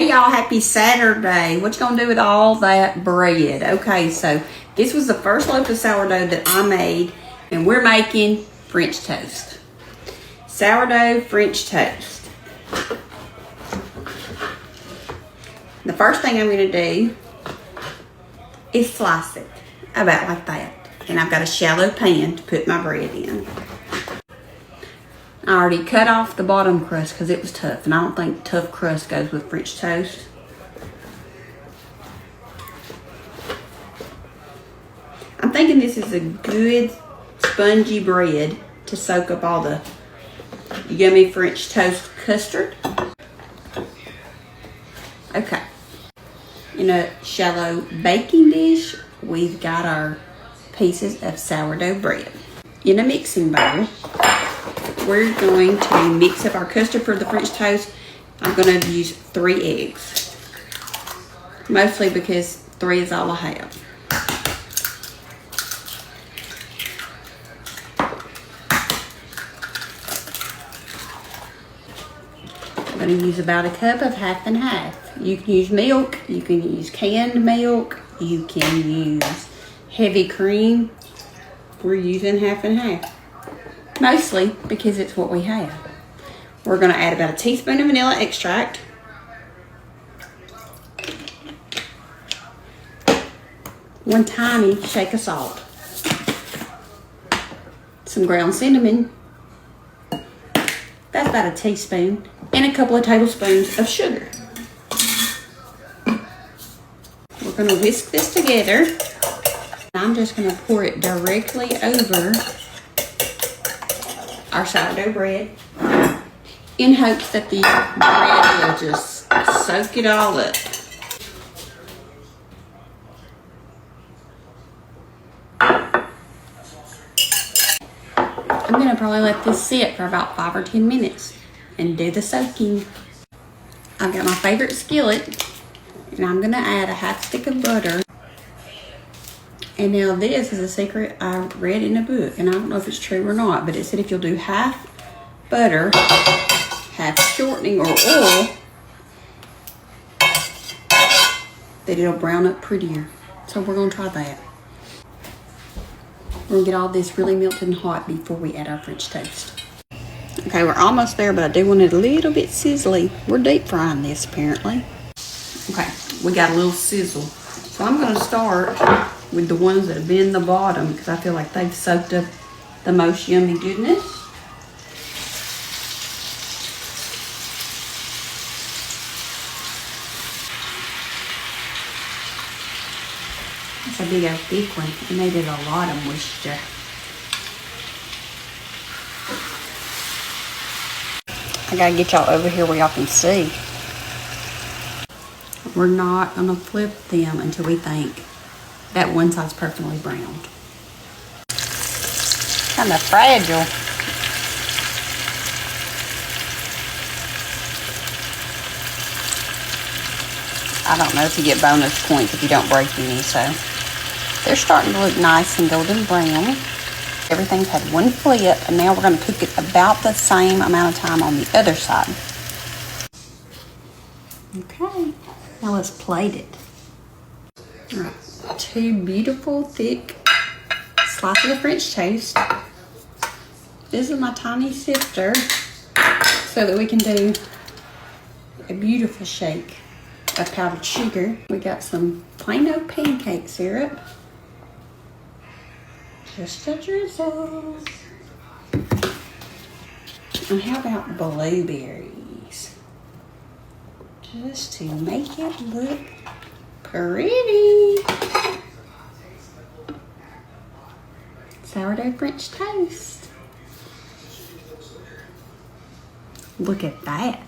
Hey y'all, happy Saturday. What you gonna do with all that bread? Okay, so this was the first loaf of sourdough that I made, and we're making French toast. Sourdough French toast. The first thing I'm gonna do is slice it about like that. And I've got a shallow pan to put my bread in. I already cut off the bottom crust because it was tough, and I don't think tough crust goes with French toast. I'm thinking this is a good spongy bread to soak up all the yummy French toast custard. Okay. In a shallow baking dish, we've got our pieces of sourdough bread. In a mixing bowl, we're going to mix up our custard for the French toast. I'm going to use 3 eggs. Mostly because 3 is all I have. I'm going to use about a cup of half and half. You can use milk, you can use canned milk, you can use heavy cream. We're using half and half. Mostly because it's what we have. We're going to add about a teaspoon of vanilla extract. One tiny shake of salt. Some ground cinnamon. That's about a teaspoon. And a couple of tablespoons of sugar. We're going to whisk this together. I'm just going to pour it directly over our sourdough bread in hopes that the bread will just soak it all up. I'm going to probably let this sit for about 5 or 10 minutes and do the soaking. I've got my favorite skillet, and I'm going to add a half stick of butter. And now this is a secret I read in a book, and I don't know if it's true or not, but it said if you'll do half butter, half shortening or oil, that it'll brown up prettier. So we're gonna try that. We're gonna get all this really melted and hot before we add our French toast. Okay, we're almost there, but I do want it a little bit sizzly. We're deep frying this apparently. Okay, we got a little sizzle. So I'm gonna start with the ones that have been in the bottom because I feel like they've soaked up the most yummy goodness. That's a big old thick one. It needed a lot of moisture. I gotta get y'all over here where y'all can see. We're not gonna flip them until we think that one side's perfectly browned. Kind of fragile. I don't know if you get bonus points if you don't break any, so they're starting to look nice and golden brown. Everything's had one flip, and now we're going to cook it about the same amount of time on the other side. Okay, now let's plate it. All right. 2 beautiful thick slices of French toast. This is my tiny sifter so that we can do a beautiful shake of powdered sugar. We got some plain old pancake syrup. Just a drizzle. And how about blueberries? Just to make it look pretty. Sourdough French toast. Look at that.